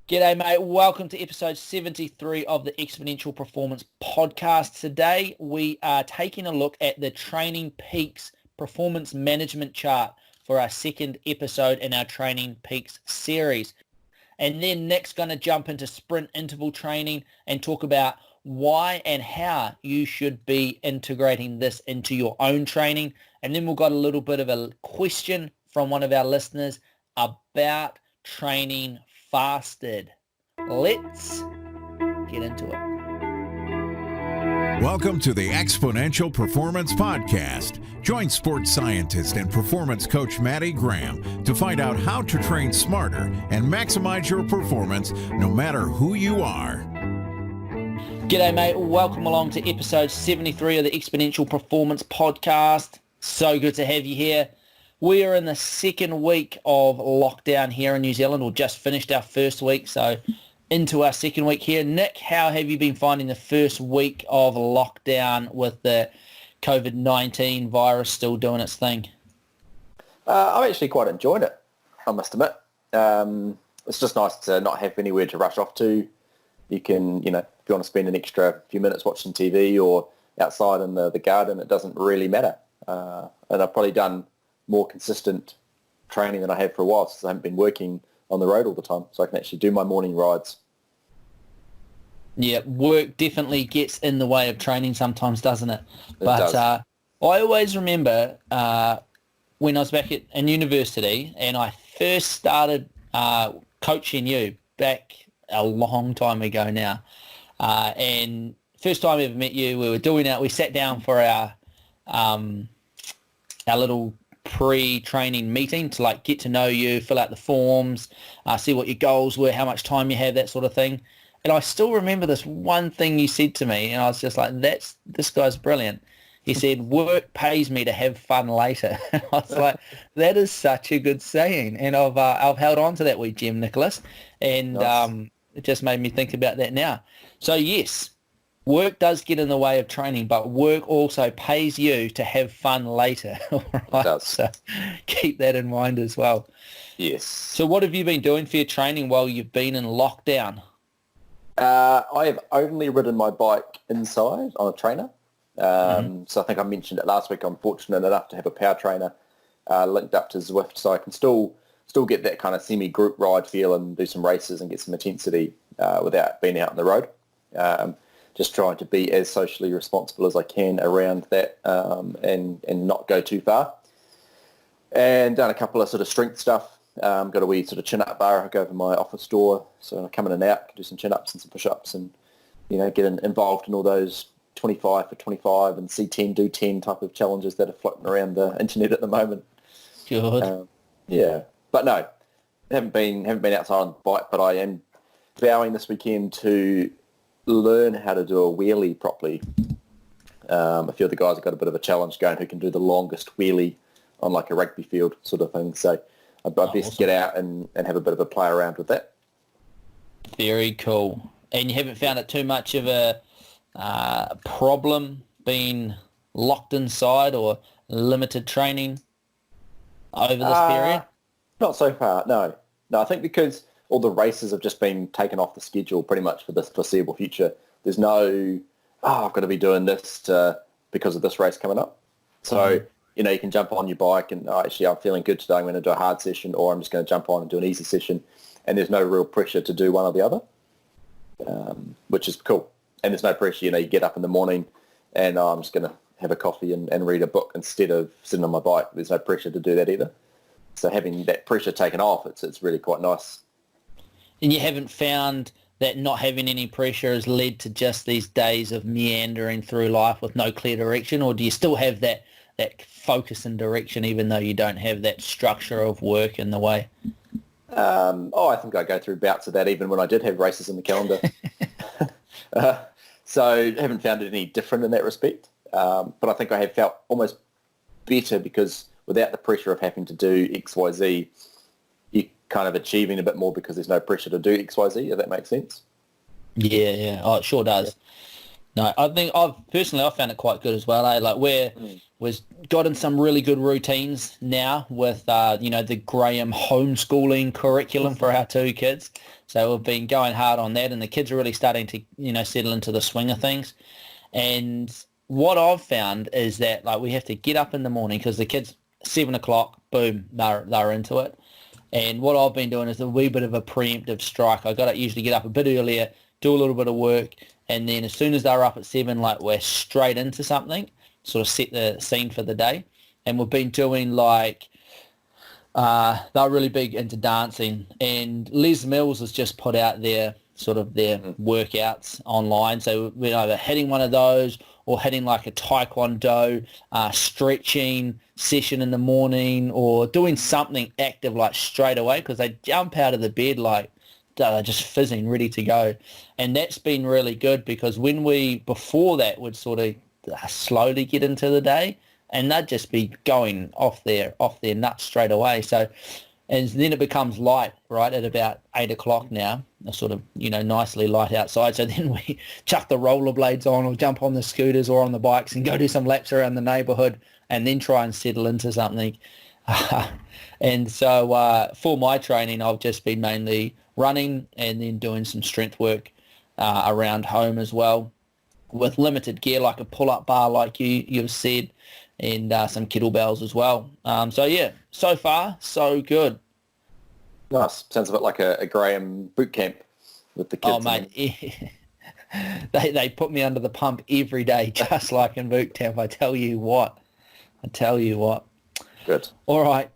G'day, mate. Welcome to episode 73 of the Exponential Performance Podcast. Today, we are taking a look at the Training Peaks Performance Management Chart for our second episode in our Training Peaks series. And then Nick's going to jump into sprint interval training and talk about why and how you should be integrating this into your own training. And then we've got a little bit of a question from one of our listeners about training fasted. Let's get into it. Welcome to the Exponential Performance Podcast. Join sports scientist and performance coach Matty Graham to find out how to train smarter and maximize your performance no matter who you are. G'day, mate. Welcome along to episode 73 of the Exponential Performance Podcast. So good to have you here. We are in the second week of lockdown here in New Zealand, or just finished our first week, so into our second week here. Nick, how have you been finding the first week of lockdown with the COVID-19 virus still doing its thing? I've actually quite enjoyed it, I must admit. It's just nice to not have anywhere to rush off to. You can, if you want to spend an extra few minutes watching TV or outside in the garden, it doesn't really matter. And I've probably done more consistent training than I have for a while since I haven't been working on the road all the time, so I can actually do my morning rides. Yeah, work definitely gets in the way of training sometimes, doesn't it? Does. I always remember when I was back in university and I first started coaching you back a long time ago now. And first time I ever met you, we sat down for our little pre-training meeting to get to know you, fill out the forms, see what your goals were, how much time you have, that sort of thing. And I still remember this one thing you said to me, and I was just like, this guy's brilliant. He said, work pays me to have fun later. I was like, that is such a good saying. And I've held on to that wee gem, Nicholas. And Nice. It just made me think about that now. So yes, work does get in the way of training, but work also pays you to have fun later. All right? It does. So keep that in mind as well. Yes. So what have you been doing for your training while you've been in lockdown? I have only ridden my bike inside on a trainer. So I think I mentioned it last week. I'm fortunate enough to have a power trainer linked up to Zwift, so I can still get that kind of semi-group ride feel and do some races and get some intensity without being out on the road. Just trying to be as socially responsible as I can around that and not go too far. And done a couple of sort of strength stuff. Got a wee sort of chin-up bar I go over my office door, so I come in and out, can do some chin-ups and some push-ups and, get involved in all those 25 for 25 and C10, do 10 type of challenges that are floating around the internet at the moment. Good. Yeah. But no, haven't been outside on the bike, but I am vowing this weekend to learn how to do a wheelie properly. A few of the guys have got a bit of a challenge going who can do the longest wheelie on like a rugby field sort of thing. So I'd best awesome. get out and have a bit of a play around with that. Very cool. And you haven't found it too much of a problem being locked inside or limited training over this period? Not so far, no. No, I think because all the races have just been taken off the schedule pretty much for this foreseeable future. There's no, I've got to be doing this because of this race coming up. So, you can jump on your bike and actually I'm feeling good today. I'm going to do a hard session or I'm just going to jump on and do an easy session. And there's no real pressure to do one or the other, which is cool. And there's no pressure, you get up in the morning and I'm just going to have a coffee and read a book instead of sitting on my bike. There's no pressure to do that either. So having that pressure taken off, it's really quite nice. And you haven't found that not having any pressure has led to just these days of meandering through life with no clear direction, or do you still have that focus and direction even though you don't have that structure of work in the way? I think I go through bouts of that even when I did have races in the calendar. So I haven't found it any different in that respect. But I think I have felt almost better because without the pressure of having to do X, Y, Z, you're kind of achieving a bit more because there's no pressure to do X, Y, Z, if that makes sense. Yeah. Oh, it sure does. No, I think I've found it quite good as well. Like We've got in some really good routines now with, the Graham homeschooling curriculum for our two kids. So we've been going hard on that, and the kids are really starting to, settle into the swing of things. And what I've found is that we have to get up in the morning because the kids, 7 o'clock, boom, they're into it. And what I've been doing is a wee bit of a preemptive strike. I got to usually get up a bit earlier, do a little bit of work, and then as soon as they're up at 7, we're straight into something, sort of set the scene for the day. And we've been doing they're really big into dancing, and Les Mills has just put out their workouts online. So we're either hitting one of those or hitting a taekwondo stretching session in the morning, or doing something active straight away, because they jump out of the bed they're just fizzing, ready to go. And that's been really good, because when we before that would sort of slowly get into the day, and they'd just be going off their nuts straight away. So, and then it becomes light, right, at about 8 o'clock now, sort of, nicely light outside. So then we chuck the rollerblades on, or jump on the scooters or on the bikes and go do some laps around the neighbourhood, and then try and settle into something. And so for my training, I've just been mainly running and then doing some strength work around home as well, with limited gear like a pull-up bar, like you've said, and some kettlebells as well. So far, so good. Nice. Sounds a bit like a Graham boot camp with the kids. Oh, mate, they put me under the pump every day, just like in boot camp. I tell you what. Good. All right.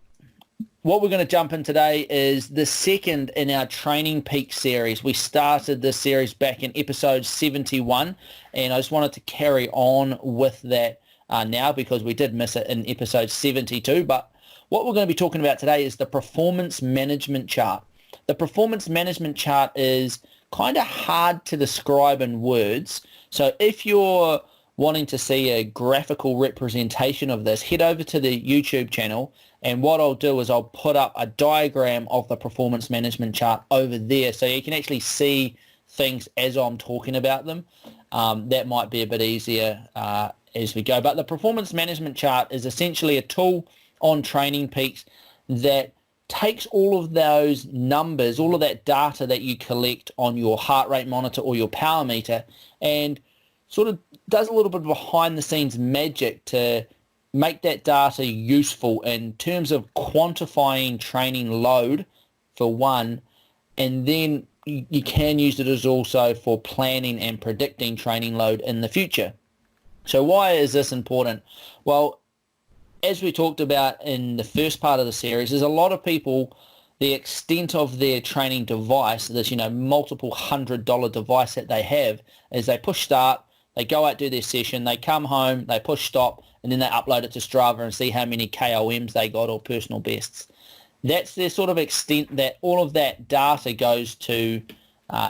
What we're going to jump in today is the second in our Training Peak series. We started this series back in episode 71, and I just wanted to carry on with that now, because we did miss it in episode 72. But what we're going to be talking about today is the performance management chart. The performance management chart is kind of hard to describe in words. So if you're wanting to see a graphical representation of this, head over to the YouTube channel, and what I'll do is I'll put up a diagram of the performance management chart over there, so you can actually see things as I'm talking about them. That might be a bit easier as we go. But the performance management chart is essentially a tool on Training Peaks that takes all of those numbers, all of that data that you collect on your heart rate monitor or your power meter, and sort of does a little bit of behind the scenes magic to make that data useful in terms of quantifying training load, for one, and then you can use it as also for planning and predicting training load in the future. So why is this important? Well, as we talked about in the first part of the series, there's a lot of people, the extent of their training device, this multiple $100 device that they have, is they push start, they go out, do their session, they come home, they push stop, and then they upload it to Strava and see how many KOMs they got, or personal bests. That's their sort of extent that all of that data goes to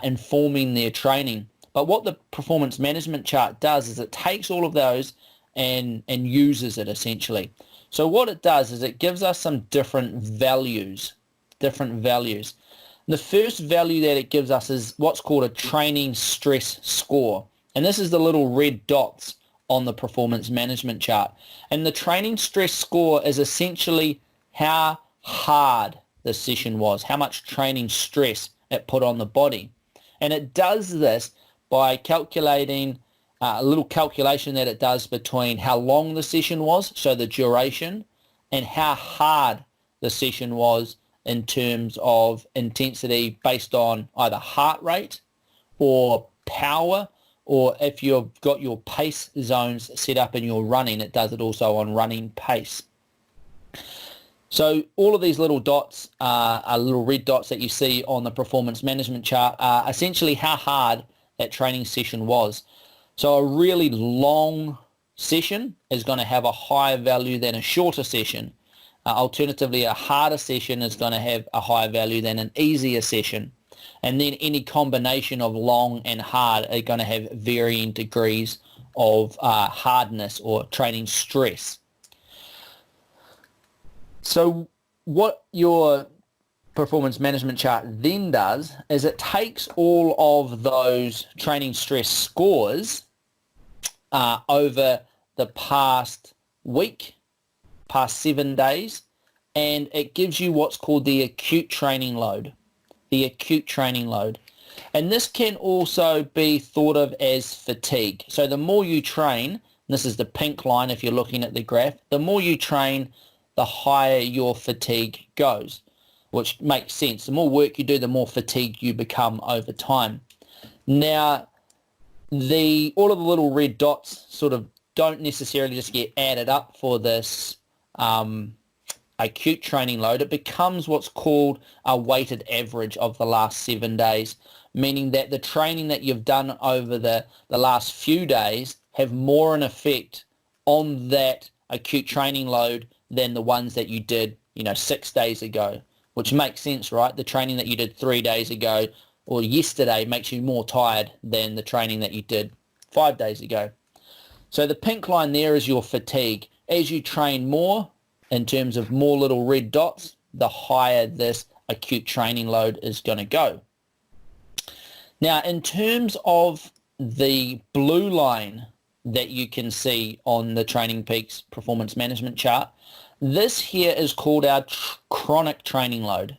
informing their training. But what the performance management chart does is it takes all of those and uses it, essentially. So what it does is it gives us some different values. The first value that it gives us is what's called a training stress score. And this is the little red dots on the performance management chart. And the training stress score is essentially how hard the session was, how much training stress it put on the body. And it does this by calculating a little calculation that it does between how long the session was, so the duration, and how hard the session was in terms of intensity based on either heart rate or power, or if you've got your pace zones set up in your running, it does it also on running pace. So all of these little dots, are little red dots that you see on the performance management chart, are essentially how hard that training session was. So a really long session is going to have a higher value than a shorter session. Alternatively, a harder session is going to have a higher value than an easier session. And then any combination of long and hard are going to have varying degrees of hardness or training stress. So what your performance management chart then does is it takes all of those training stress scores over the past week, past 7 days, and it gives you what's called the acute training load. The acute training load. And this can also be thought of as fatigue. So the more you train, this is the pink line if you're looking at the graph, the more you train, the higher your fatigue goes, which makes sense. The more work you do, the more fatigued you become over time. Now, all of the little red dots sort of don't necessarily just get added up for this acute training load. It becomes what's called a weighted average of the last 7 days, meaning that the training that you've done over the last few days have more an effect on that acute training load than the ones that you did, 6 days ago, which makes sense, right? The training that you did 3 days ago or yesterday makes you more tired than the training that you did 5 days ago. So the pink line there is your fatigue. As you train more, in terms of more little red dots, the higher this acute training load is going to go. Now, in terms of the blue line that you can see on the Training Peaks performance management chart, this here is called our chronic training load,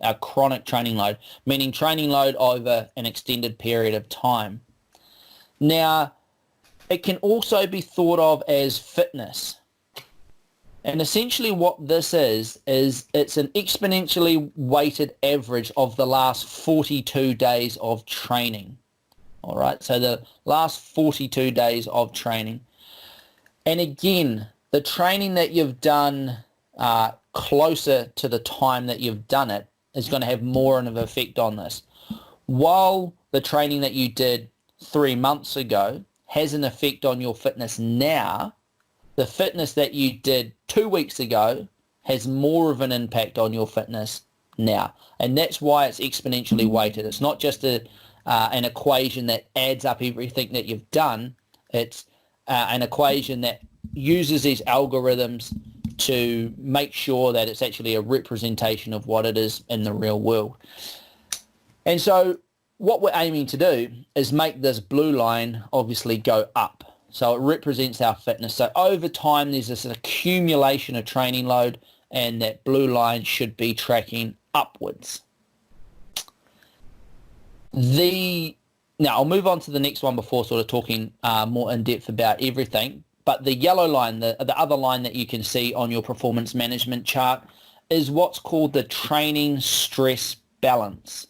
meaning training load over an extended period of time. Now, it can also be thought of as fitness. And essentially what this is it's an exponentially weighted average of the last 42 days of training. All right, so the last 42 days of training. And again, the training that you've done closer to the time that you've done it is going to have more of an effect on this. While the training that you did 3 months ago has an effect on your fitness now, the fitness that you did 2 weeks ago has more of an impact on your fitness now. And that's why it's exponentially weighted. It's not just an equation that adds up everything that you've done. It's an equation that uses these algorithms to make sure that it's actually a representation of what it is in the real world. And so what we're aiming to do is make this blue line obviously go up. So it represents our fitness. So over time, there's this accumulation of training load, and that blue line should be tracking upwards. Now, I'll move on to the next one before sort of talking more in depth about everything. But the yellow line, the other line that you can see on your performance management chart, is what's called the training stress balance.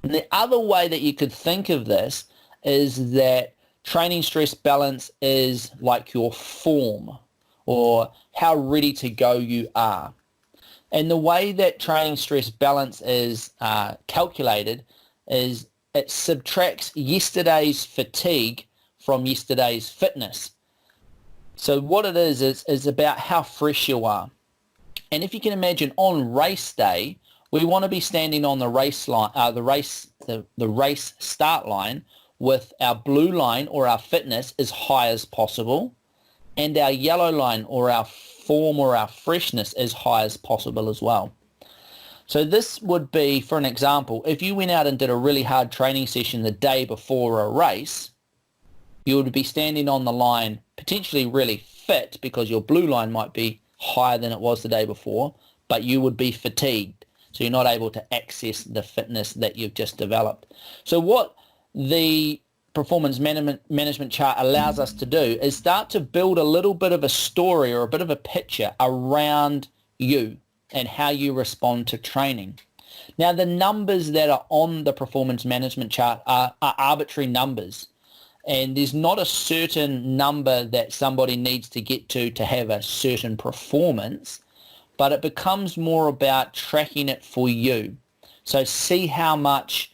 And the other way that you could think of this is that training stress balance is like your form or how ready to go you are. And the way that training stress balance is calculated is it subtracts yesterday's fatigue from yesterday's fitness. So what it is about how fresh you are. And if you can imagine on race day, we want to be standing on the race line, the race start line, with our blue line or our fitness as high as possible, and our yellow line or our form or our freshness as high as possible as well. So this would be, for an example, if you went out and did a really hard training session the day before a race, you would be standing on the line potentially really fit because your blue line might be higher than it was the day before, but you would be fatigued. So you're not able to access the fitness that you've just developed. So what the performance management chart allows us to do is start to build a little bit of a story or a bit of a picture around you and how you respond to training. Now, the numbers that are on the performance management chart are arbitrary numbers, and there's not a certain number that somebody needs to get to have a certain performance, but it becomes more about tracking it for you. So see how much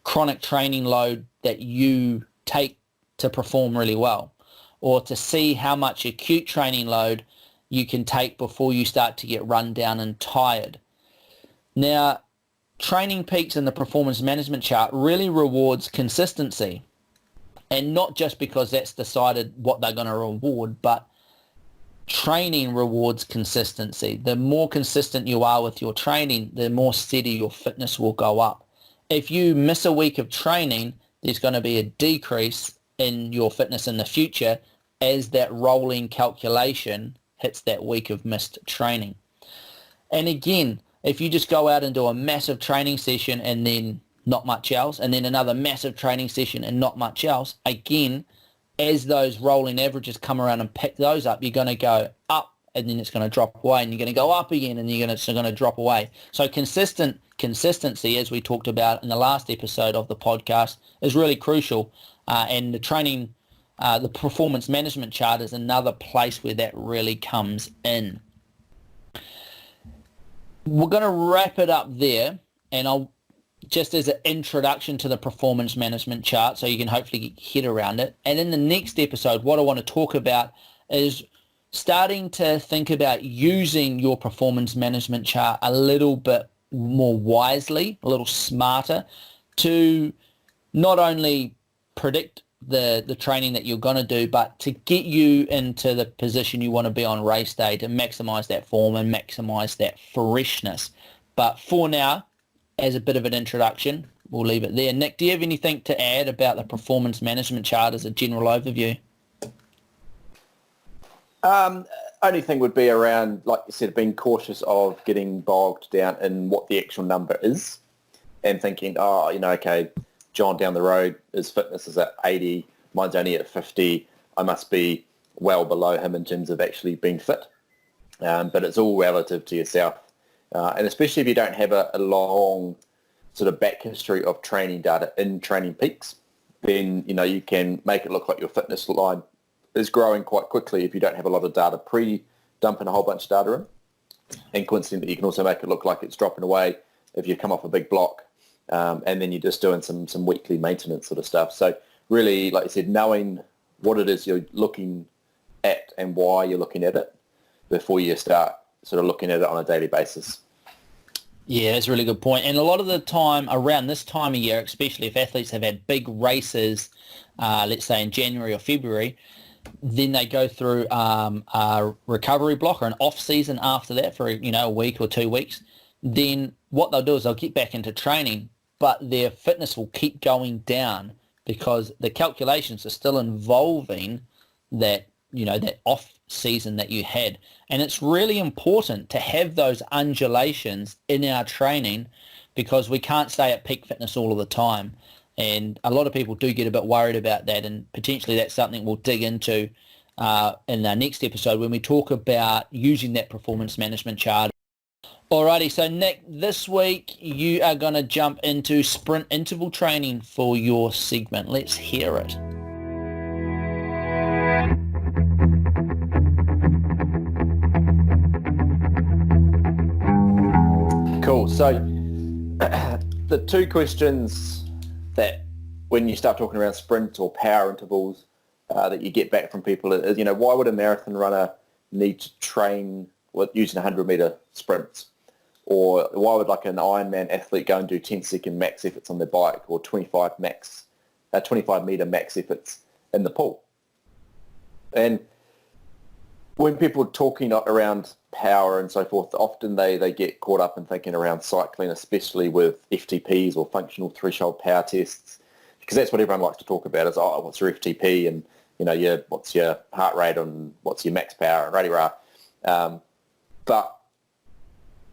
chronic training load that you take to perform really well, or to see how much acute training load you can take before you start to get run down and tired. Now, Training Peaks in the performance management chart really rewards consistency, and not just because that's decided what they're going to reward, but training rewards consistency. The more consistent you are with your training, the more steady your fitness will go up. If you miss a week of training, there's going to be a decrease in your fitness in the future as that rolling calculation hits that week of missed training. And again, if you just go out and do a massive training session and then not much else, and then another massive training session and not much else, again, as those rolling averages come around and pick those up, you're going to go up and then it's going to drop away, and you're going to go up again and it's going to drop away. So consistency, as we talked about in the last episode of the podcast, is really crucial. And the training, the performance management chart is another place where that really comes in. We're going to wrap it up there, and I'll just as an introduction to the performance management chart so you can hopefully get your head around it. And in the next episode, what I want to talk about is starting to think about using your performance management chart a little bit more wisely, a little smarter, to not only predict the training that you're going to do, but to get you into the position you want to be on race day, to maximize that form and maximize that freshness. But for now, as a bit of an introduction, we'll leave it there. Nick, do you have anything to add about the performance management chart as a general overview? Only thing would be around, like you said, being cautious of getting bogged down in what the actual number is and thinking, okay, John down the road, his fitness is at 80, mine's only at 50. I must be well below him in terms of actually being fit. But it's all relative to yourself. And especially if you don't have a long sort of back history of training data in Training Peaks, then, you can make it look like your fitness line is growing quite quickly if you don't have a lot of data pre-dumping a whole bunch of data in. And coincidentally, you can also make it look like it's dropping away if you come off a big block, and then you're just doing some weekly maintenance sort of stuff. So really, like you said, knowing what it is you're looking at and why you're looking at it before you start sort of looking at it on a daily basis. Yeah, that's a really good point. And a lot of the time around this time of year, especially if athletes have had big races, let's say in January or February, then they go through a recovery block or an off season after that for a week or 2 weeks. Then what they'll do is they'll get back into training, but their fitness will keep going down because the calculations are still involving that that off season that you had. And it's really important to have those undulations in our training because we can't stay at peak fitness all of the time. And a lot of people do get a bit worried about that, and potentially that's something we'll dig into in our next episode when we talk about using that performance management chart. Alrighty, so Nick, this week you are going to jump into sprint interval training for your segment. Let's hear it. Cool. So the two questions that when you start talking around sprint or power intervals that you get back from people is, why would a marathon runner need to train using 100-meter sprints? Or why would like an Ironman athlete go and do 10-second max efforts on their bike or 25-meter max efforts in the pool? And when people are talking around power and so forth, often they get caught up in thinking around cycling, especially with FTPs or functional threshold power tests, because that's what everyone likes to talk about is, what's your FTP and, what's your heart rate and what's your max power and rah-de-rah. But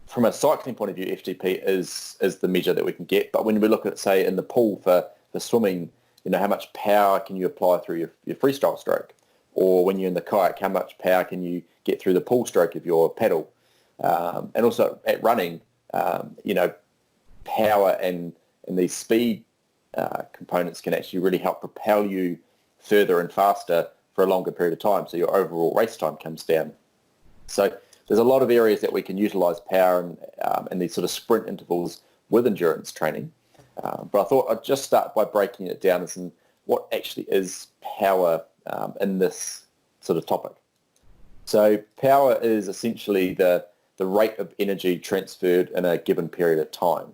from a cycling point of view, FTP is the measure that we can get. But when we look at, say, in the pool for swimming, how much power can you apply through your freestyle stroke? Or when you're in the kayak, how much power can you get through the pull stroke of your pedal? And also at running, power and these speed components can actually really help propel you further and faster for a longer period of time. So your overall race time comes down. So there's a lot of areas that we can utilize power and these sort of sprint intervals with endurance training. But I thought I'd just start by breaking it down as in what actually is power in this sort of topic. So power is essentially the rate of energy transferred in a given period of time.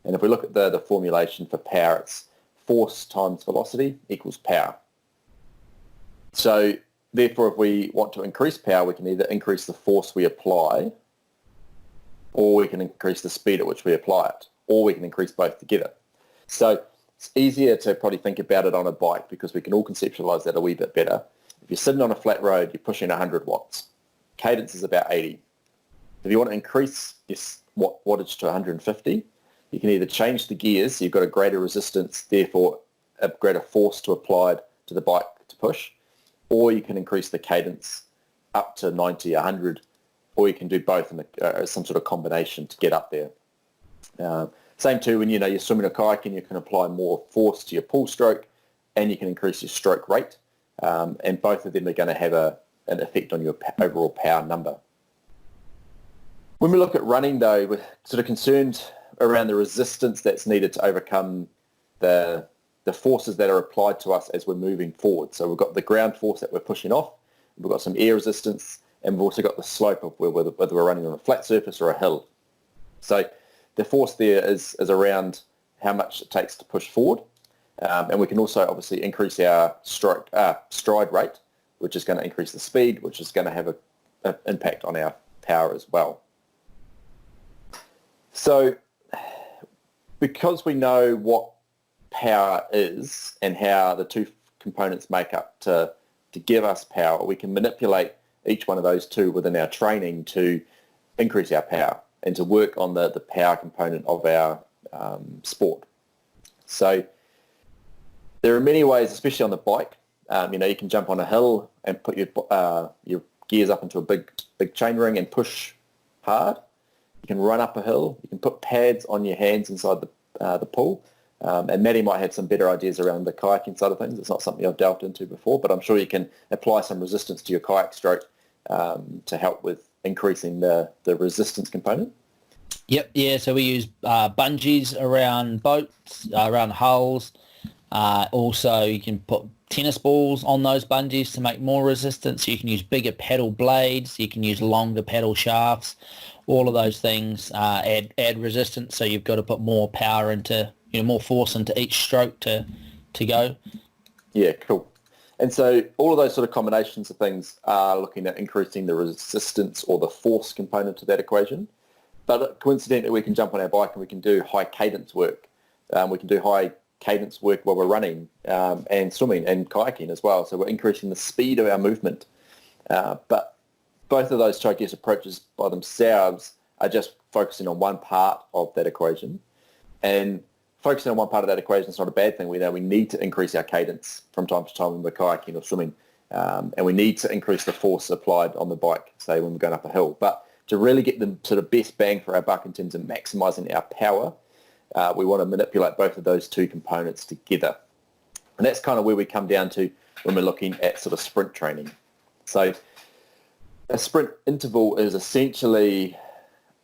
And if we look at the formulation for power, it's force times velocity equals power. So therefore, if we want to increase power, we can either increase the force we apply, or we can increase the speed at which we apply it, or we can increase both together. So it's easier to probably think about it on a bike because we can all conceptualize that a wee bit better. If you're sitting on a flat road, you're pushing 100 watts. Cadence is about 80. If you want to increase your wattage to 150, you can either change the gears, so you've got a greater resistance, therefore a greater force to apply to the bike to push, or you can increase the cadence up to 90, 100, or you can do both in some sort of combination to get up there. Same too when you're swimming or kayaking, you can apply more force to your pull stroke, and you can increase your stroke rate, and both of them are going to have an effect on your overall power number. When we look at running, though, we're sort of concerned around the resistance that's needed to overcome the forces that are applied to us as we're moving forward. So we've got the ground force that we're pushing off, we've got some air resistance, and we've also got the slope of whether we're running on a flat surface or a hill. So the force there is around how much it takes to push forward. And we can also obviously increase our stride rate, which is going to increase the speed, which is going to have an impact on our power as well. So because we know what power is and how the two components make up to give us power, we can manipulate each one of those two within our training to increase our power and to work on the power component of our sport. So there are many ways, especially on the bike. You can jump on a hill and put your gears up into a big chain ring and push hard. You can run up a hill. You can put pads on your hands inside the pool. And Maddie might have some better ideas around the kayaking side of things. It's not something I've delved into before, but I'm sure you can apply some resistance to your kayak stroke to help with increasing the resistance component. Yep, yeah, so we use bungees around boats, around hulls. Also, you can put tennis balls on those bungees to make more resistance. You can use bigger pedal blades. You can use longer pedal shafts. All of those things add resistance, so you've got to put more power into, more force into each stroke to go. Yeah, cool. And so all of those sort of combinations of things are looking at increasing the resistance or the force component to that equation. But coincidentally, we can jump on our bike and we can do high cadence work. We can do high cadence work while we're running and swimming and kayaking as well. So we're increasing the speed of our movement. But both of those, I guess, approaches by themselves are just focusing on one part of that equation. And focusing on one part of that equation is not a bad thing. We know we need to increase our cadence from time to time when we're kayaking or swimming. And we need to increase the force applied on the bike, say, when we're going up a hill. But to really get the sort of best bang for our buck in terms of maximising our power, we want to manipulate both of those two components together. And that's kind of where we come down to when we're looking at sort of sprint training. So a sprint interval is essentially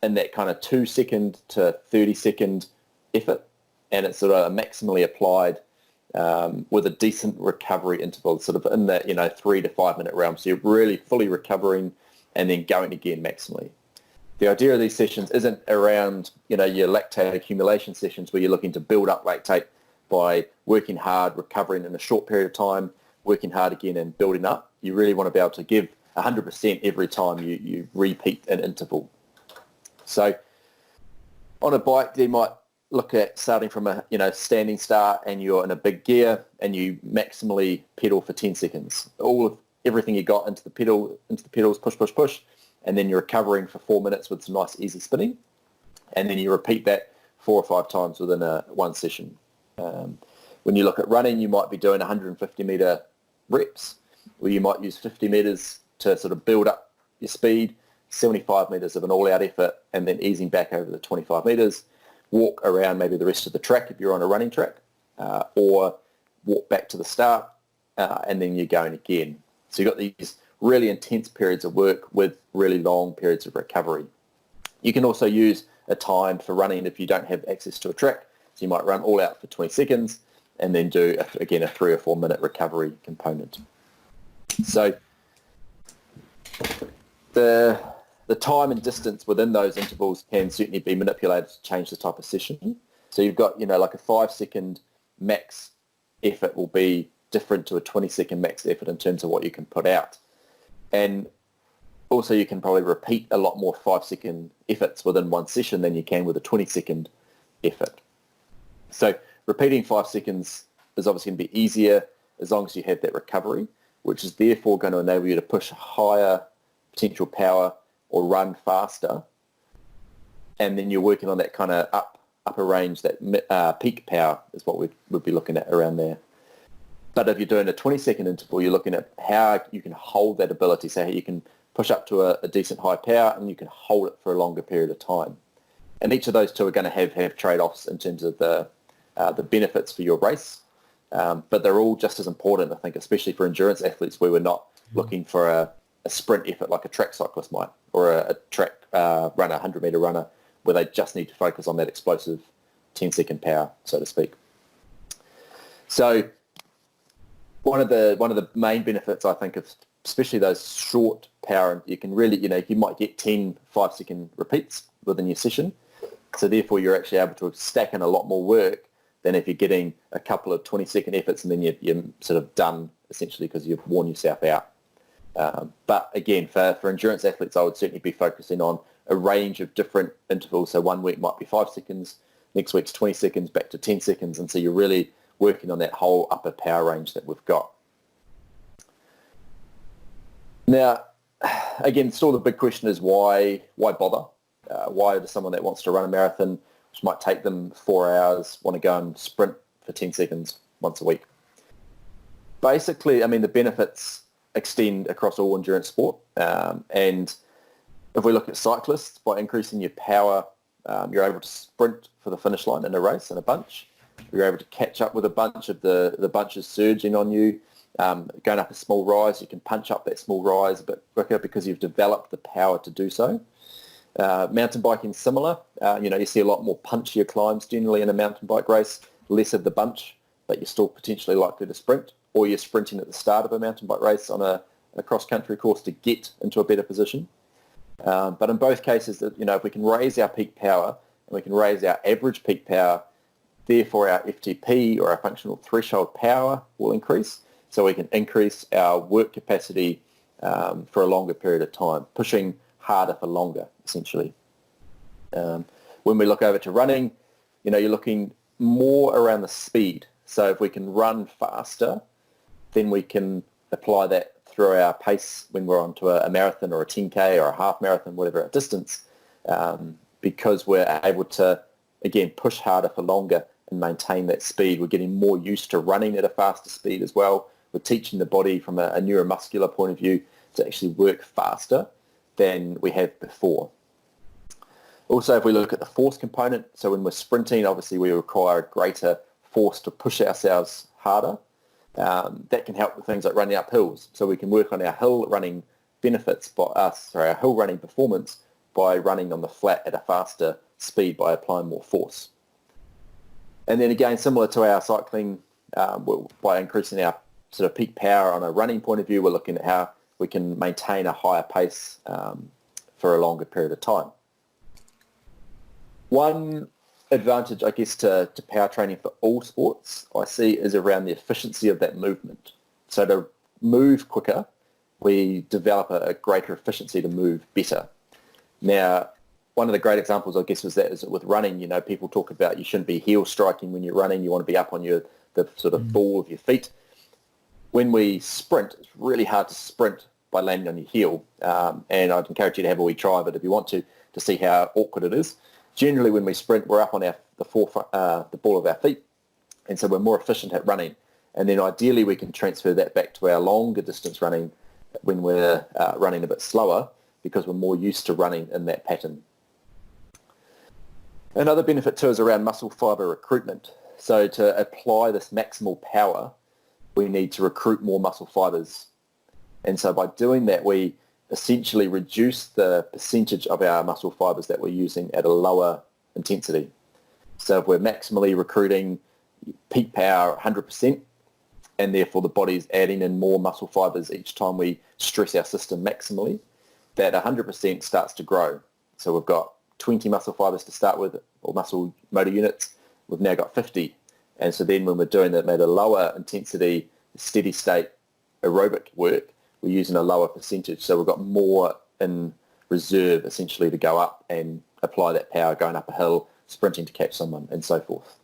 in that kind of 2 second to 30 second effort, and it's sort of maximally applied with a decent recovery interval, sort of in that 3 to 5 minute realm. So you're really fully recovering and then going again maximally. The idea of these sessions isn't around your lactate accumulation sessions where you're looking to build up lactate by working hard, recovering in a short period of time, working hard again and building up. You really want to be able to give 100% every time you repeat an interval. So on a bike, they might look at starting from a standing start and you're in a big gear and you maximally pedal for 10 seconds. Everything you got into the pedals, push, push, push, and then you're recovering for 4 minutes with some nice easy spinning, and then you repeat that 4 or 5 times within one session. When you look at running, you might be doing 150 metre reps, or you might use 50 metres to sort of build up your speed, 75 metres of an all-out effort, and then easing back over the 25 metres, walk around maybe the rest of the track if you're on a running track, or walk back to the start, and then you're going again. So you've got these really intense periods of work with really long periods of recovery. You can also use a time for running if you don't have access to a track. So you might run all out for 20 seconds and then do, again, a 3 or 4 minute recovery component. So the time and distance within those intervals can certainly be manipulated to change the type of session. So you've got, like a 5 second max effort will be different to a 20 second max effort in terms of what you can put out. And also you can probably repeat a lot more 5 second efforts within one session than you can with a 20 second effort. So repeating 5 seconds is obviously going to be easier as long as you have that recovery. which is therefore going to enable you to push higher potential power or run faster. And then you're working on that kind of upper range, that peak power is what we'd be looking at around there. But if you're doing a 20-second interval, you're looking at how you can hold that ability, so how you can push up to a decent high power and you can hold it for a longer period of time. And each of those two are going to have trade-offs in terms of the benefits for your race. But they're all just as important, I think, especially for endurance athletes, where we're not looking for a sprint effort like a track cyclist might, or a track runner, 100-metre runner, where they just need to focus on that explosive 10-second power, so to speak. So one of the main benefits, I think, of especially those short power, you can really, you might get 10 5-second repeats within your session. So therefore, you're actually able to stack in a lot more work than if you're getting a couple of 20-second efforts and then you're sort of done, essentially, because you've worn yourself out. But again, for endurance athletes, I would certainly be focusing on a range of different intervals. So one week might be 5 seconds, next week's 20 seconds, back to 10 seconds. And so you're really working on that whole upper power range that we've got. Now, again, still the big question is why bother? Why does someone that wants to run a marathon, which might take them 4 hours, want to go and sprint for 10 seconds once a week? Basically, I mean, the benefits extend across all endurance sport. And if we look at cyclists, by increasing your power, you're able to sprint for the finish line in a race, in a bunch. You're able to catch up with a bunch of the bunches surging on you. Going up a small rise, you can punch up that small rise a bit quicker because you've developed the power to do so. Mountain biking similar. You see a lot more punchier climbs generally in a mountain bike race, less of the bunch, but you're still potentially likely to sprint, or you're sprinting at the start of a mountain bike race on a cross-country course to get into a better position. But in both cases, if we can raise our peak power and we can raise our average peak power, therefore our FTP, or our functional threshold power, will increase. So we can increase our work capacity for a longer period of time, pushing harder for longer, essentially. When we look over to running, you're looking more around the speed. So if we can run faster, then we can apply that through our pace when we're onto a marathon or a 10K or a half marathon, whatever our distance, because we're able to, again, push harder for longer and maintain that speed. We're getting more used to running at a faster speed as well. We're teaching the body from a neuromuscular point of view to actually work faster than we have before. Also, if we look at the force component, so when we're sprinting, obviously we require a greater force to push ourselves harder. That can help with things like running up hills. So we can work on our hill running our hill running performance by running on the flat at a faster speed by applying more force. And then again, similar to our cycling, by increasing our sort of peak power on a running point of view, we're looking at how we can maintain a higher pace for a longer period of time. One advantage, I guess, to power training for all sports, I see, is around the efficiency of that movement. So to move quicker, we develop a greater efficiency to move better. Now, one of the great examples, I guess, is with running. People talk about you shouldn't be heel striking when you're running. You want to be up on the sort of ball of your feet. When we sprint, it's really hard to sprint by landing on your heel. And I'd encourage you to have a wee try of it if you want to see how awkward it is. Generally, when we sprint, we're up on the ball of our feet, and so we're more efficient at running. And then ideally, we can transfer that back to our longer distance running when we're running a bit slower, because we're more used to running in that pattern. Another benefit too is around muscle fiber recruitment. So to apply this maximal power, we need to recruit more muscle fibers. And so by doing that, we essentially reduce the percentage of our muscle fibers that we're using at a lower intensity. So if we're maximally recruiting peak power 100%, and therefore the body's adding in more muscle fibers each time we stress our system maximally, that 100% starts to grow. So we've got 20 muscle fibers to start with, or muscle motor units. We've now got 50. And so then when we're doing that at a lower intensity, steady state aerobic work, we're using a lower percentage. So we've got more in reserve, essentially, to go up and apply that power going up a hill, sprinting to catch someone, and so forth.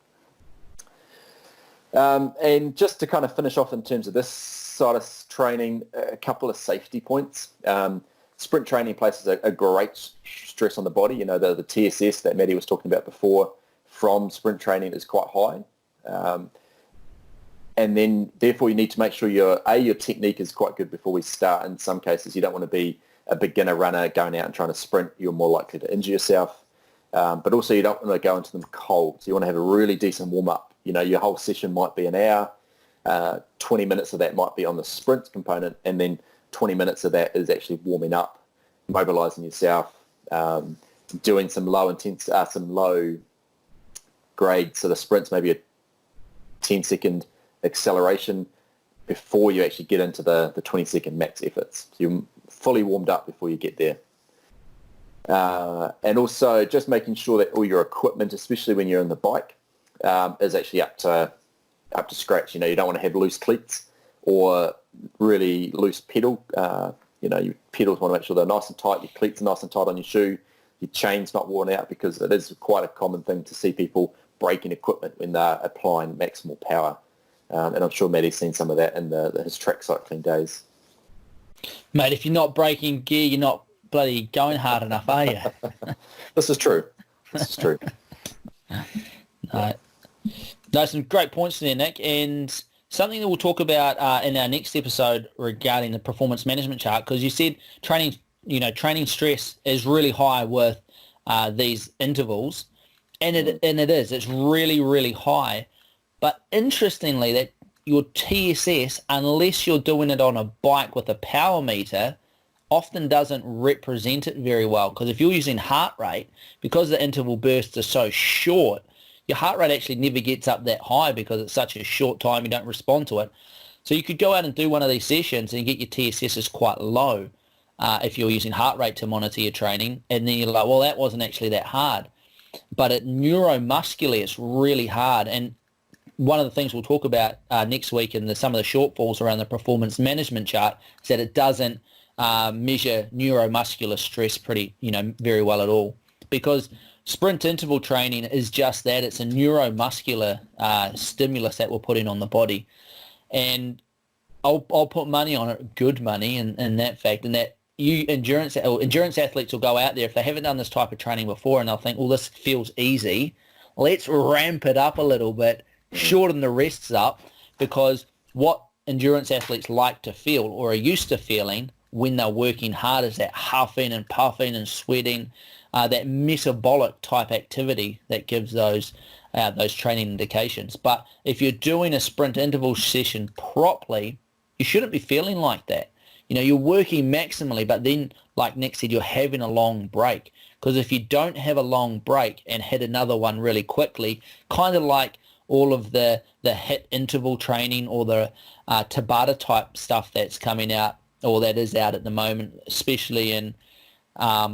And just to kind of finish off in terms of this side of training, a couple of safety points. Sprint training places a great stress on the body. You know, the TSS that Maddie was talking about before from sprint training is quite high. And then, therefore, you need to make sure your technique is quite good before we start. In some cases, you don't want to be a beginner runner going out and trying to sprint. You're more likely to injure yourself. But also, you don't want to go into them cold. So you want to have a really decent warm-up. You know, your whole session might be an hour. 20 minutes of that might be on the sprint component, and then 20 minutes of that is actually warming up, mobilizing yourself, doing some low grade sort of sprints, maybe a 10-second acceleration before you actually get into the 20-second max efforts. So you're fully warmed up before you get there. And also just making sure that all your equipment, especially when you're on the bike, is actually up to scratch. You know, you don't want to have loose cleats or really loose pedal. You know, your pedals want to make sure they're nice and tight, your cleats are nice and tight on your shoe, your chain's not worn out, because it is quite a common thing to see people breaking equipment when they're applying maximal power. And I'm sure Maddie's seen some of that in his track cycling days. Mate, if you're not breaking gear, you're not bloody going hard enough, are you? This is true. No, some great points there, Nick, and something that we'll talk about in our next episode regarding the performance management chart, because you said training stress is really high with these intervals, and it is. It's really, really high. But interestingly, that your TSS, unless you're doing it on a bike with a power meter, often doesn't represent it very well, because if you're using heart rate, because the interval bursts are so short, your heart rate actually never gets up that high because it's such a short time, you don't respond to it. So you could go out and do one of these sessions and get your TSSs quite low if you're using heart rate to monitor your training, and then you're like, well, that wasn't actually that hard. But neuromuscularly, it's really hard. And one of the things we'll talk about next week in some of the shortfalls around the performance management chart is that it doesn't measure neuromuscular stress very well at all, because sprint interval training is just that. It's a neuromuscular stimulus that we're putting on the body. And I'll put money on it, good money, in that fact, and that endurance athletes will go out there if they haven't done this type of training before, and they'll think, well, this feels easy. Let's ramp it up a little bit, shorten the rests up, because what endurance athletes like to feel or are used to feeling when they're working hard is that huffing and puffing and sweating, that metabolic type activity that gives those training indications. But if you're doing a sprint interval session properly, you shouldn't be feeling like that. You know, you're working maximally, but then, like Nick said, you're having a long break. Because if you don't have a long break and hit another one really quickly, kind of like all of the HIIT interval training or the Tabata type stuff that's coming out, or that is out at the moment, especially in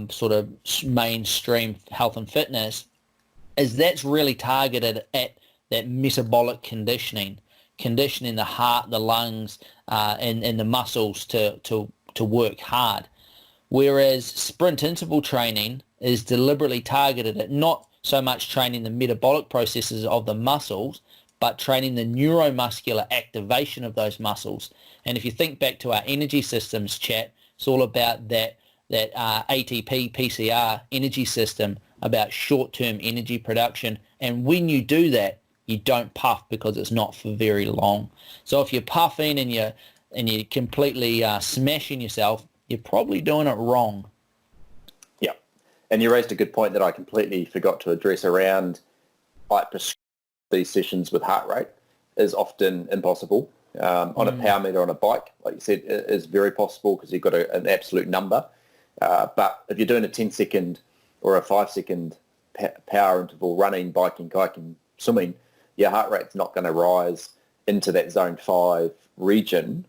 sort of mainstream health and fitness, is that's really targeted at that metabolic conditioning the heart, the lungs, and the muscles to work hard. Whereas sprint interval training is deliberately targeted at not so much training the metabolic processes of the muscles, but training the neuromuscular activation of those muscles. And if you think back to our energy systems chat, it's all about that ATP, PCR energy system, about short-term energy production. And when you do that, you don't puff, because it's not for very long. So if you're puffing and you're completely smashing yourself, you're probably doing it wrong. Yeah. And you raised a good point that I completely forgot to address around these sessions with heart rate is often impossible. On a power meter on a bike, like you said, it is very possible because you've got an absolute number. But if you're doing a 10-second or a 5-second power interval running, biking, kayaking, swimming, your heart rate's not going to rise into that zone 5 region,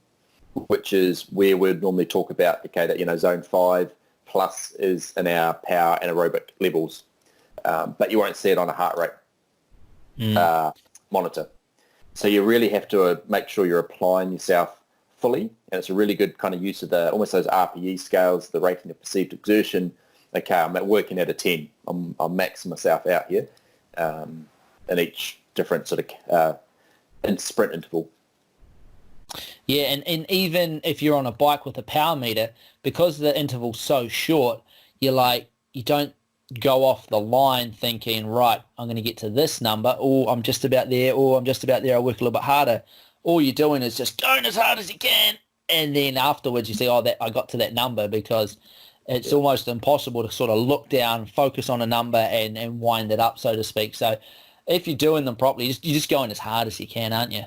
which is where we'd normally talk about, okay, that, zone 5 plus is in our power and aerobic levels. But you won't see it on a heart rate monitor. So you really have to make sure you're applying yourself fully, and it's a really good kind of use of almost those RPE scales, the rating of perceived exertion. Okay, I'm working at a 10. I'm maxing myself out here in each different sort of sprint interval. Yeah, and even if you're on a bike with a power meter, because the interval's so short, you don't go off the line thinking, right, I'm going to get to this number, or I'm just about there, or I'm just about there, I'll work a little bit harder. All you're doing is just going as hard as you can, and then afterwards you see, that I got to that number, because it's almost impossible to sort of look down, focus on a number, and wind it up, so to speak. So if you're doing them properly, you're just going as hard as you can, aren't you?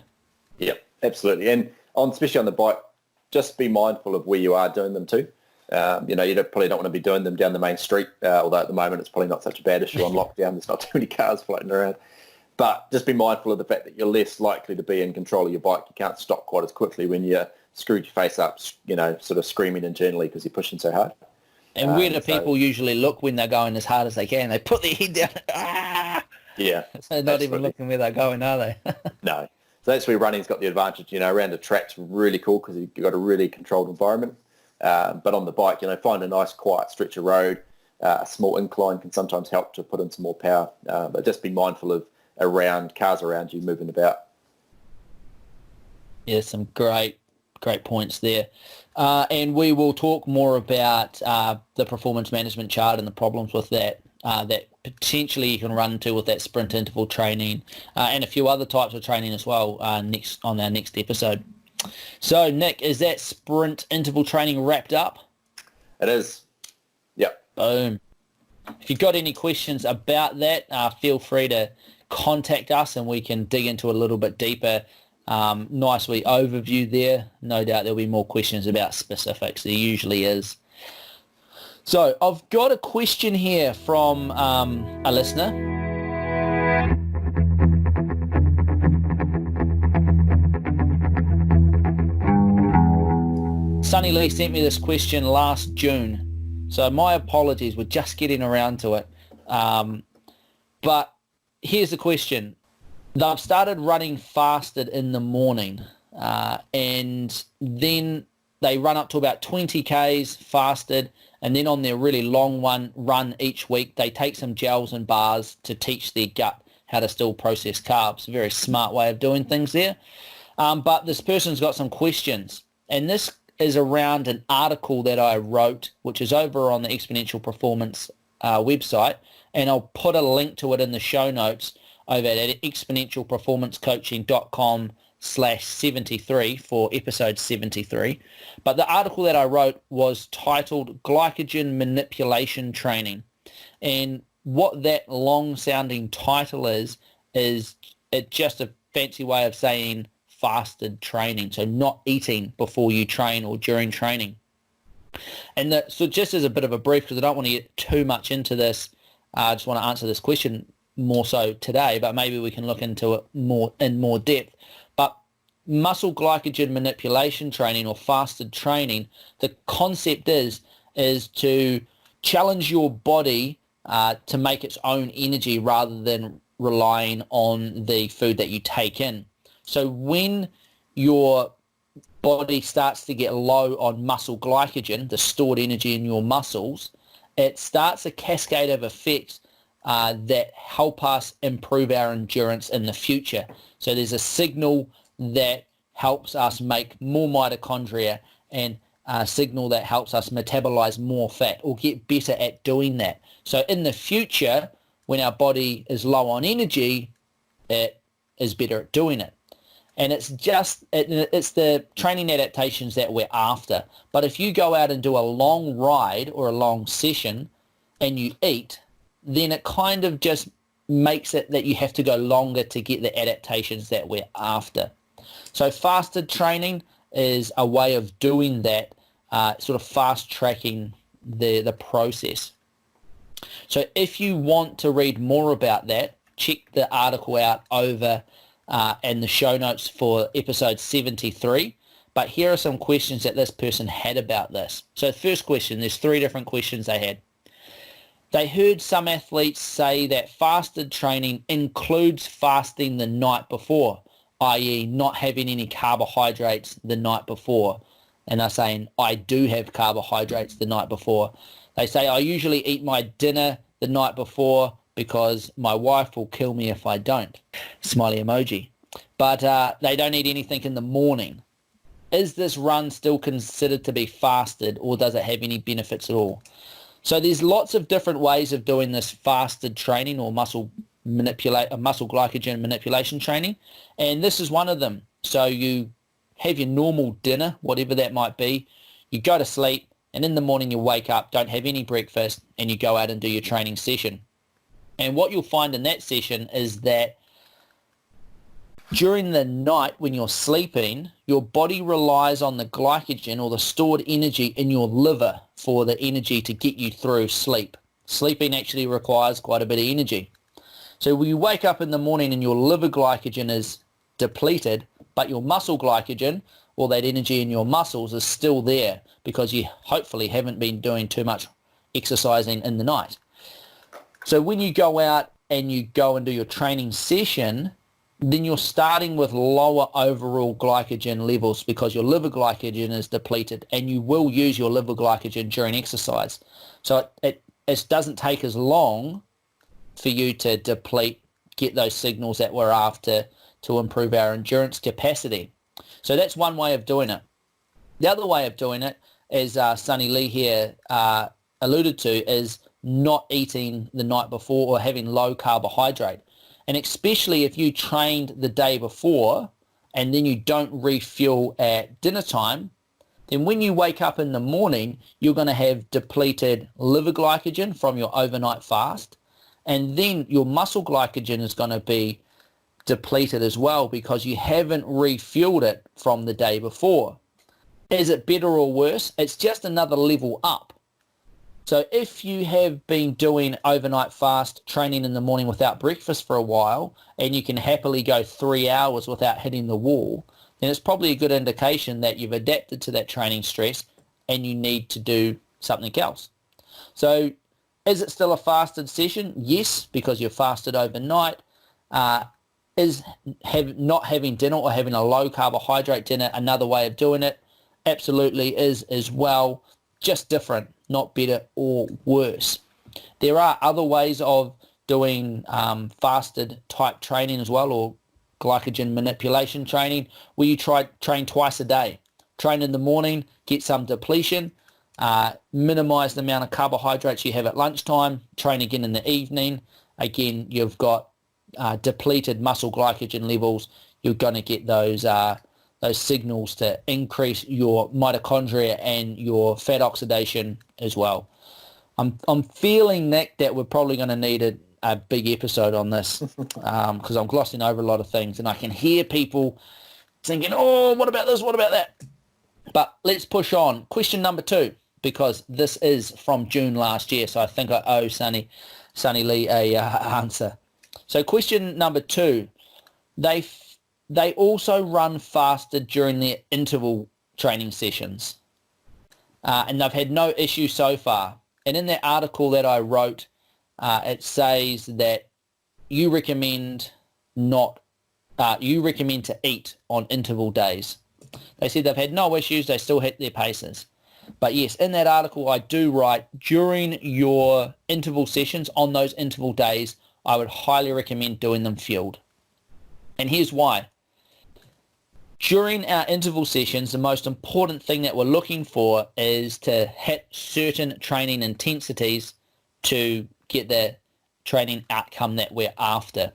Yep, absolutely. And especially on the bike, just be mindful of where you are doing them too. You probably don't want to be doing them down the main street, although at the moment it's probably not such a bad issue on lockdown. There's not too many cars floating around. But just be mindful of the fact that you're less likely to be in control of your bike. You can't stop quite as quickly when you're screwed your face up, sort of screaming internally because you're pushing so hard. And where do people usually look when they're going as hard as they can? They put their head down. Ah! Yeah. So they're not even looking where they're going, are they? No. So that's where running's got the advantage. Around the track's really cool because you've got a really controlled environment. But on the bike, find a nice quiet stretch of road. A small incline can sometimes help to put in some more power. But just be mindful of cars around you moving about. Yeah, some great points there. And we will talk more about the performance management chart and the problems with that potentially you can run into with that sprint interval training and a few other types of training as well next on our next episode. So, Nick, is that sprint interval training wrapped up? It is. Yep. Boom. If you've got any questions about that, feel free to contact us and we can dig into a little bit deeper. Nice wee overview there. No doubt there'll be more questions about specifics. There usually is. So I've got a question here from a listener. Sunny Lee sent me this question last June. So my apologies, we're just getting around to it. But here's the question. They've started running fasted in the morning and then they run up to about 20 Ks fasted, and then on their really long run each week, they take some gels and bars to teach their gut how to still process carbs. A very smart way of doing things there. But this person's got some questions, and this is around an article that I wrote, which is over on the Exponential Performance website, and I'll put a link to it in the show notes over at exponentialperformancecoaching.com/73 for episode 73. But the article that I wrote was titled Glycogen Manipulation Training. And what that long-sounding title is it's just a fancy way of saying fasted training, so not eating before you train or during training. And so just as a bit of a brief, because I don't want to get too much into this, I just want to answer this question more so today, but maybe we can look into it in more depth. But muscle glycogen manipulation training or fasted training, the concept is to challenge your body to make its own energy rather than relying on the food that you take in. So when your body starts to get low on muscle glycogen, the stored energy in your muscles, it starts a cascade of effects that help us improve our endurance in the future. So there's a signal that helps us make more mitochondria and a signal that helps us metabolize more fat or get better at doing that. So in the future, when our body is low on energy, it is better at doing it. And it's the training adaptations that we're after. But if you go out and do a long ride or a long session and you eat, then it kind of just makes it that you have to go longer to get the adaptations that we're after. So fasted training is a way of doing that, sort of fast-tracking the process. So if you want to read more about that, check the article out over in the show notes for episode 73. But here are some questions that this person had about this. So the first question, there's 3 different questions they had. They heard some athletes say that fasted training includes fasting the night before, i.e. not having any carbohydrates the night before. And they're saying, I do have carbohydrates the night before. They say, I usually eat my dinner the night before because my wife will kill me if I don't. Smiley emoji. But they don't eat anything in the morning. is this run still considered to be fasted, or does it have any benefits at all? So there's lots of different ways of doing this fasted training or muscle glycogen manipulation training, and this is one of them. So you have your normal dinner, whatever that might be, you go to sleep, and in the morning you wake up, don't have any breakfast, and you go out and do your training session. And what you'll find in that session is that during the night when you're sleeping, your body relies on the glycogen or the stored energy in your liver for the energy to get you through sleep. Sleeping actually requires quite a bit of energy. So when you wake up in the morning and your liver glycogen is depleted, but your muscle glycogen, or that energy in your muscles, is still there because you hopefully haven't been doing too much exercising in the night. So when you go out and you go and do your training session, then you're starting with lower overall glycogen levels because your liver glycogen is depleted, and you will use your liver glycogen during exercise. So it doesn't take as long for you to deplete, get those signals that we're after to improve our endurance capacity. So that's one way of doing it. The other way of doing it, as Sonny Lee here alluded to, is not eating the night before or having low carbohydrate. And especially if you trained the day before and then you don't refuel at dinner time, then when you wake up in the morning, you're going to have depleted liver glycogen from your overnight fast. And then your muscle glycogen is going to be depleted as well because you haven't refueled it from the day before. Is it better or worse? It's just another level up. So if you have been doing overnight fast training in the morning without breakfast for a while, and you can happily go 3 hours without hitting the wall, then it's probably a good indication that you've adapted to that training stress and you need to do something else. So is it still a fasted session? Yes, because you're fasted overnight. Is not having dinner or having a low carbohydrate dinner another way of doing it? Absolutely is as well, just different, not better or worse. There are other ways of doing fasted type training as well, or glycogen manipulation training, where you train twice a day. Train in the morning, get some depletion, minimize the amount of carbohydrates you have at lunchtime, train again in the evening. Again, you've got depleted muscle glycogen levels. You're going to get those signals to increase your mitochondria and your fat oxidation as well. I'm feeling that we're probably going to need a big episode on this because I'm glossing over a lot of things, and I can hear people thinking, oh, what about this, what about that? But let's push on. Question number 2, because this is from June last year, so I think I owe Sonny Lee a answer. So question number 2, they also run fasted during their interval training sessions, and they've had no issue so far. And in that article that I wrote, it says that you recommend to eat on interval days. They said they've had no issues, they still hit their paces. But yes, in that article I do write, during your interval sessions on those interval days, I would highly recommend doing them fueled. And here's why. During our interval sessions, the most important thing that we're looking for is to hit certain training intensities to get the training outcome that we're after.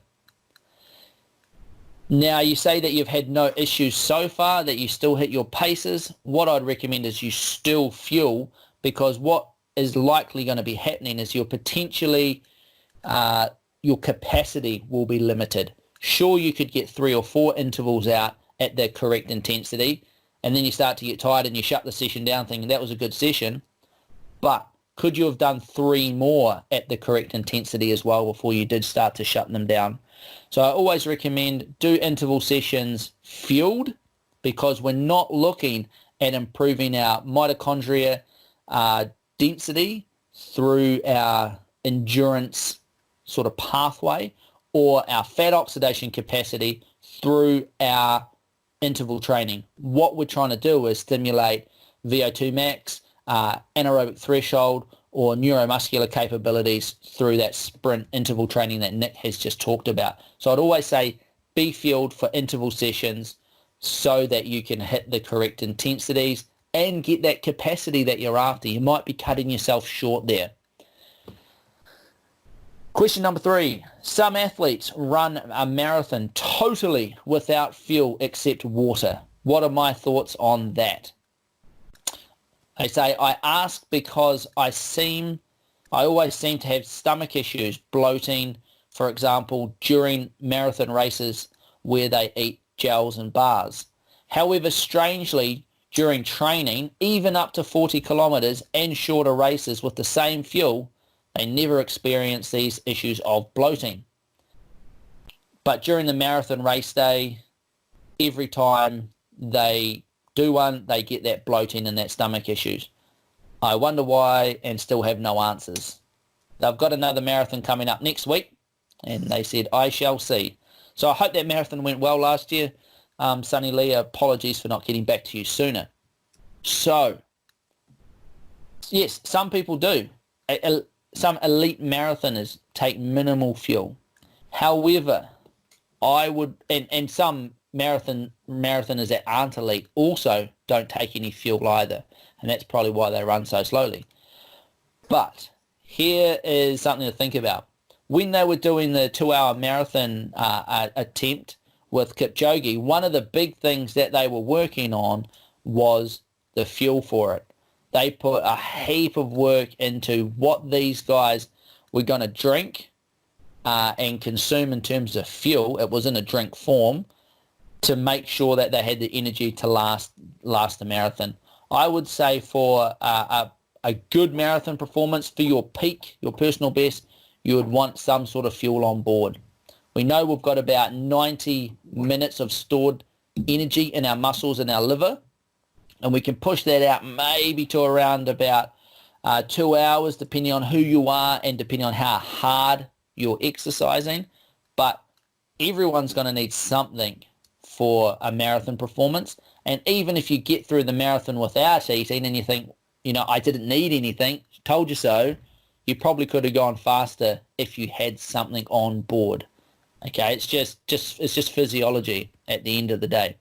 Now, you say that you've had no issues so far, that you still hit your paces. What I'd recommend is you still fuel, because what is likely going to be happening is you're potentially, your capacity will be limited. Sure, you could get 3 or 4 intervals out at the correct intensity, and then you start to get tired and you shut the session down thinking that was a good session, but could you have done 3 more at the correct intensity as well before you did start to shut them down? So I always recommend do interval sessions fueled, because we're not looking at improving our mitochondria density through our endurance sort of pathway, or our fat oxidation capacity through our interval training. What we're trying to do is stimulate VO2 max, anaerobic threshold, or neuromuscular capabilities through that sprint interval training that Nick has just talked about. So I'd always say be fueled for interval sessions, so that you can hit the correct intensities and get that capacity that you're after. You might be cutting yourself short there. Question number 3. Some athletes run a marathon totally without fuel except water. What are my thoughts on that? They say, I ask because I always seem to have stomach issues, bloating, for example, during marathon races where they eat gels and bars. However, strangely, during training, even up to 40 kilometers and shorter races with the same fuel, they never experience these issues of bloating. But during the marathon race day, every time they do one, they get that bloating and that stomach issues. I wonder why and still have no answers. They've got another marathon coming up next week, and they said, I shall see. So I hope that marathon went well last year. Sunny Lee, apologies for not getting back to you sooner. So, yes, some people do. Some elite marathoners take minimal fuel. However, I would, and some marathoners that aren't elite also don't take any fuel either, and that's probably why they run so slowly. But here is something to think about. When they were doing the 2-hour marathon attempt with Kipchoge, one of the big things that they were working on was the fuel for it. They put a heap of work into what these guys were going to drink and consume in terms of fuel. It was in a drink form to make sure that they had the energy to last the marathon. I would say for a good marathon performance, for your peak, your personal best, you would want some sort of fuel on board. We know we've got about 90 minutes of stored energy in our muscles and our liver, and we can push that out maybe to around about 2 hours, depending on who you are and depending on how hard you're exercising. But everyone's going to need something for a marathon performance. And even if you get through the marathon without eating and you think, I didn't need anything, told you so, you probably could have gone faster if you had something on board. Okay, it's just physiology at the end of the day.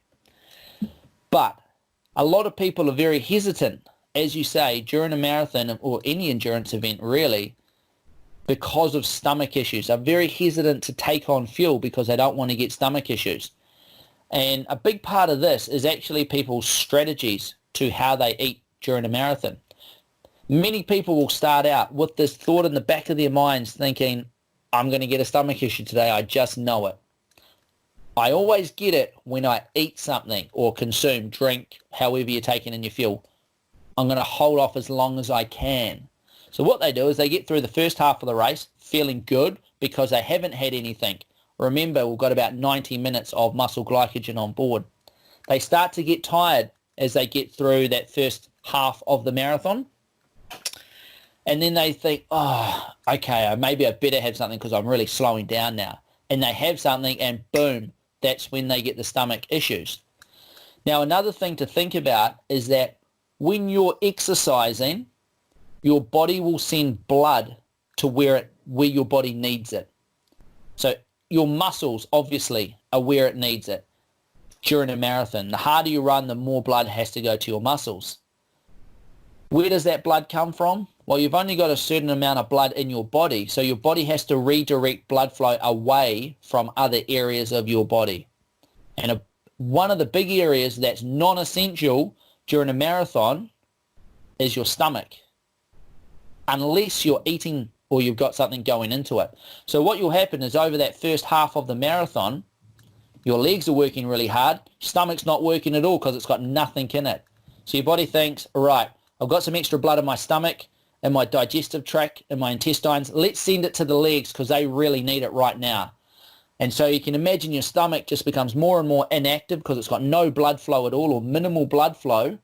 But a lot of people are very hesitant, as you say, during a marathon or any endurance event really, because of stomach issues. They're very hesitant to take on fuel because they don't want to get stomach issues. And a big part of this is actually people's strategies to how they eat during a marathon. Many people will start out with this thought in the back of their minds thinking, I'm going to get a stomach issue today, I just know it. I always get it when I eat something or consume, drink, however you're taking in your fuel. I'm going to hold off as long as I can. So what they do is they get through the first half of the race feeling good because they haven't had anything. Remember, we've got about 90 minutes of muscle glycogen on board. They start to get tired as they get through that first half of the marathon. And then they think, okay, maybe I better have something because I'm really slowing down now. And they have something and boom, that's when they get the stomach issues. Now, another thing to think about is that when you're exercising, your body will send blood to where your body needs it. So your muscles obviously are where it needs it during a marathon. The harder you run, the more blood has to go to your muscles. Where does that blood come from? Well, you've only got a certain amount of blood in your body, so your body has to redirect blood flow away from other areas of your body. And one of the big areas that's non-essential during a marathon is your stomach, unless you're eating or you've got something going into it. So what will happen is over that first half of the marathon, your legs are working really hard, stomach's not working at all because it's got nothing in it. So your body thinks, right, I've got some extra blood in my stomach, in my digestive tract, in my intestines. Let's send it to the legs because they really need it right now. And so you can imagine your stomach just becomes more and more inactive because it's got no blood flow at all or minimal blood flow.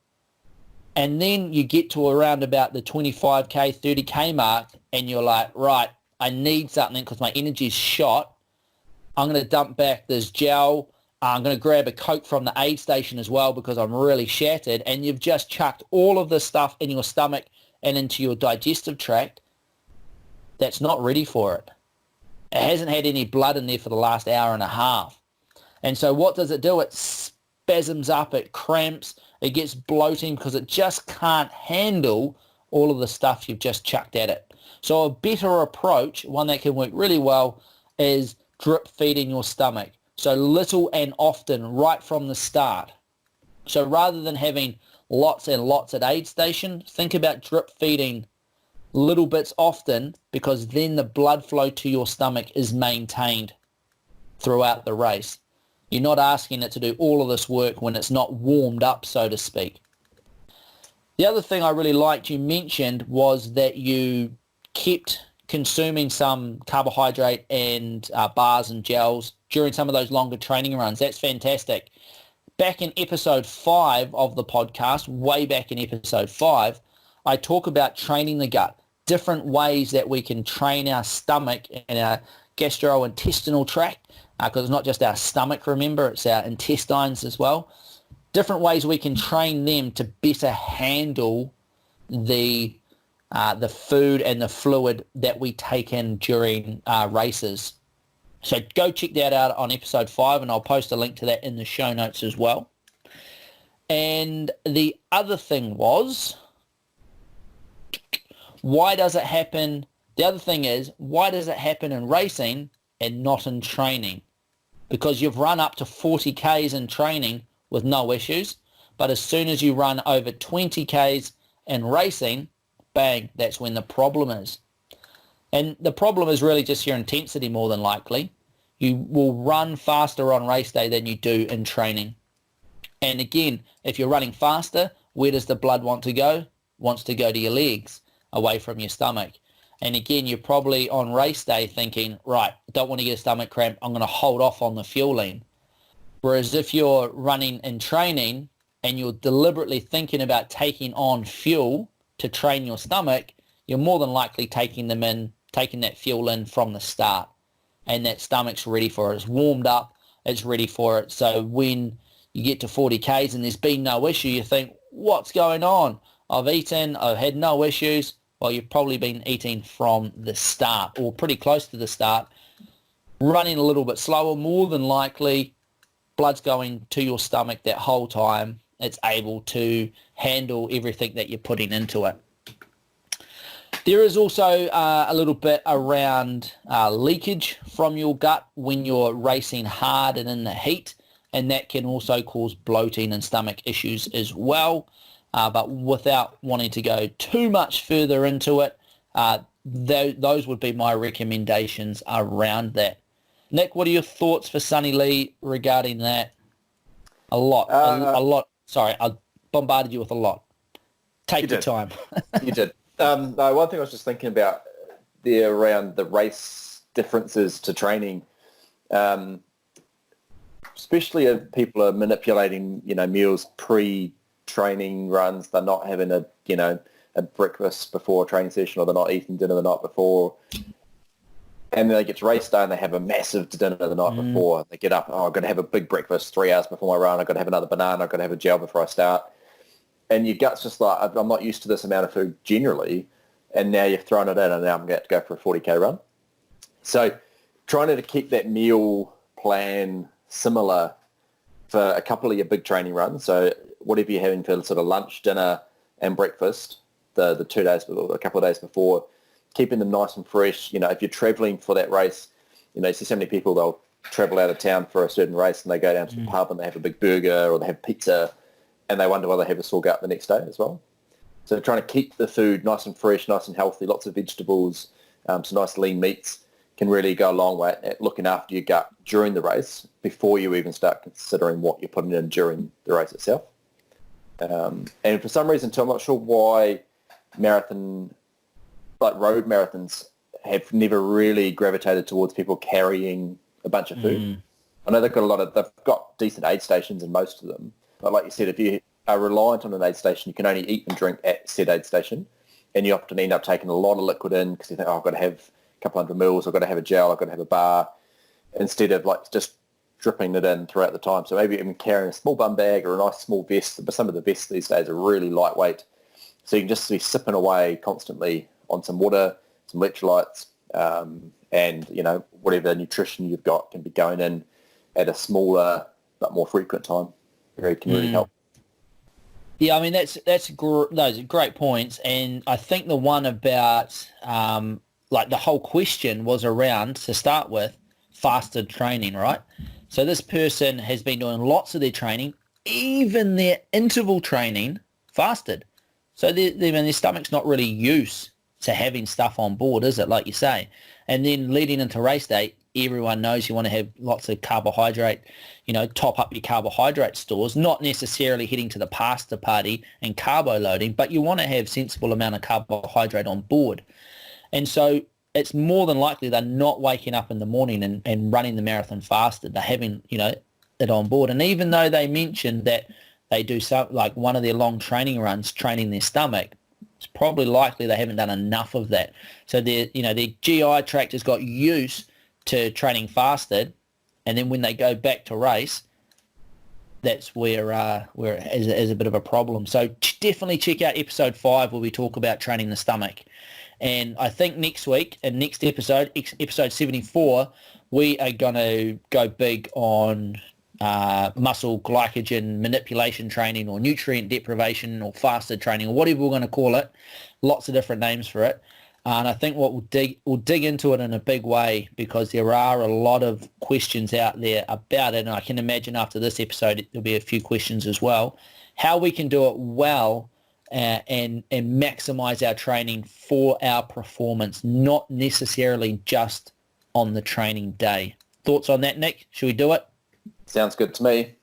And then you get to around about the 25K, 30K mark and you're like, right, I need something because my energy's shot. I'm going to dump back this gel. I'm going to grab a Coke from the aid station as well because I'm really shattered. And you've just chucked all of this stuff in your stomach and into your digestive tract that's not ready for it. It hasn't had any blood in there for the last hour and a half. And so what does it do? It spasms up, it cramps, it gets bloating because it just can't handle all of the stuff you've just chucked at it. So a better approach, one that can work really well, is drip feeding your stomach. So little and often right from the start. So rather than having lots and lots at aid station, think about drip feeding little bits often, because then the blood flow to your stomach is maintained throughout the race. You're not asking it to do all of this work when it's not warmed up, so to speak. The other thing I really liked you mentioned was that you kept consuming some carbohydrate and bars and gels during some of those longer training runs. That's fantastic. Back in episode 5 of the podcast, way back in episode 5, I talk about training the gut, different ways that we can train our stomach and our gastrointestinal tract, because it's not just our stomach, remember, it's our intestines as well. Different ways we can train them to better handle the food and the fluid that we take in during races. So go check that out on episode 5, and I'll post a link to that in the show notes as well. And the other thing was, why does it happen? The other thing is, why does it happen in racing and not in training? Because you've run up to 40 Ks in training with no issues, but as soon as you run over 20 Ks in racing, bang, that's when the problem is. And the problem is really just your intensity more than likely. You will run faster on race day than you do in training. And again, if you're running faster, where does the blood want to go? Wants to go to your legs, away from your stomach. And again, you're probably on race day thinking, right, don't want to get a stomach cramp, I'm going to hold off on the fueling. Whereas if you're running in training and you're deliberately thinking about taking on fuel to train your stomach, you're more than likely taking that fuel in from the start. And that stomach's ready for it. It's warmed up, it's ready for it. So when you get to 40 Ks and there's been no issue, you think, what's going on? I've eaten, I've had no issues. Well, you've probably been eating from the start or pretty close to the start. Running a little bit slower, more than likely, blood's going to your stomach that whole time. It's able to handle everything that you're putting into it. There is also a little bit around leakage from your gut when you're racing hard and in the heat, and that can also cause bloating and stomach issues as well. But without wanting to go too much further into it, those would be my recommendations around that. Nick, what are your thoughts for Sunny Lee regarding that? A lot. Sorry, I bombarded you with a lot. Take your time. You did. No, one thing I was just thinking about there around the race differences to training, especially if people are manipulating, meals pre-training runs. They're not having a breakfast before a training session, or they're not eating dinner the night before. And then they get to race day and they have a massive dinner the night before. They get up, I've got to have a big breakfast 3 hours before my run. I've got to have another banana. I've got to have a gel before I start. And your gut's just like, I'm not used to this amount of food generally. And now you've thrown it in, and now I'm going to go for a 40K run. So trying to keep that meal plan similar for a couple of your big training runs. So whatever you're having for sort of lunch, dinner, and breakfast, the 2 days, a couple of days before, keeping them nice and fresh. If you're traveling for that race, you see so many people, they'll travel out of town for a certain race and they go down to the pub and they have a big burger or they have pizza and they wonder why they have a sore gut the next day as well. So trying to keep the food nice and fresh, nice and healthy, lots of vegetables, some nice lean meats can really go a long way at looking after your gut during the race before you even start considering what you're putting in during the race itself. And for some reason, too, I'm not sure why road marathons have never really gravitated towards people carrying a bunch of food. I know they've got decent aid stations in most of them, but like you said, if you are reliant on an aid station, you can only eat and drink at said aid station, and you often end up taking a lot of liquid in because you think, I've got to have a couple hundred mils, I've got to have a gel, I've got to have a bar, instead of just dripping it in throughout the time. So maybe even carrying a small bum bag or a nice small vest, but some of the vests these days are really lightweight, so you can just be sipping away constantly on some water, some electrolytes, and whatever nutrition you've got can be going in at a smaller but more frequent time. can really help. Yeah, I mean those are great points, and I think the one about like the whole question was around, to start with, fasted training, right? So this person has been doing lots of their training, even their interval training, fasted. So their stomach's not really used to having stuff on board, is it, like you say? And then leading into race day, everyone knows you want to have lots of carbohydrate, top up your carbohydrate stores, not necessarily heading to the pasta party and carbo loading, but you want to have sensible amount of carbohydrate on board. And so it's more than likely they're not waking up in the morning and running the marathon fasted. They're having, it on board. And even though they mentioned that they do some, like one of their long training runs, training their stomach, it's probably likely they haven't done enough of that. So their GI tract has got used to training fasted, and then when they go back to race, that's where it is a bit of a problem. So definitely check out episode 5 where we talk about training the stomach. And I think next week, and next episode 74, we are going to go big on muscle glycogen manipulation training, or nutrient deprivation, or fasted training, or whatever we're going to call it. Lots of different names for it. And I think we'll dig into it in a big way, because there are a lot of questions out there about it. And I can imagine after this episode, there'll be a few questions as well. How we can do it well and maximize our training for our performance, not necessarily just on the training day. Thoughts on that, Nick? Should we do it? Sounds good to me.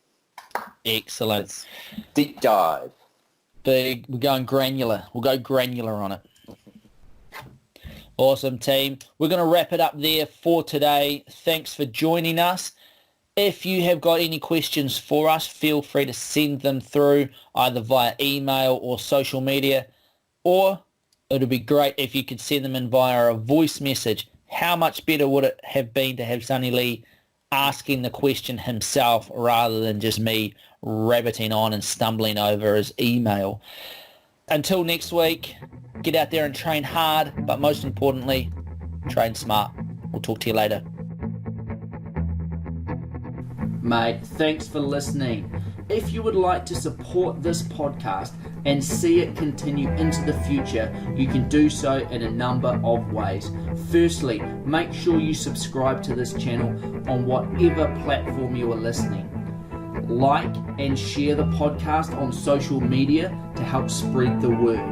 Excellent. Let's deep dive. We're going granular. We'll go granular on it. Awesome, team. We're going to wrap it up there for today. Thanks for joining us. If you have got any questions for us, feel free to send them through either via email or social media, or it would be great if you could send them in via a voice message. How much better would it have been to have Sonny Lee asking the question himself rather than just me rabbiting on and stumbling over his email? Until next week, get out there and train hard, but most importantly, train smart. We'll talk to you later. Mate, thanks for listening. If you would like to support this podcast and see it continue into the future, you can do so in a number of ways. Firstly, make sure you subscribe to this channel on whatever platform you are listening. Like and share the podcast on social media to help spread the word.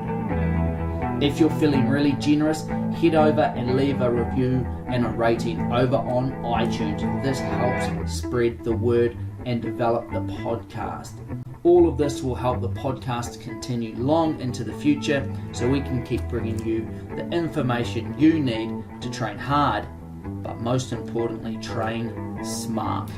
If you're feeling really generous, head over and leave a review and a rating over on iTunes. This helps spread the word and develop the podcast. All of this will help the podcast continue long into the future, so we can keep bringing you the information you need to train hard, but most importantly, train smart.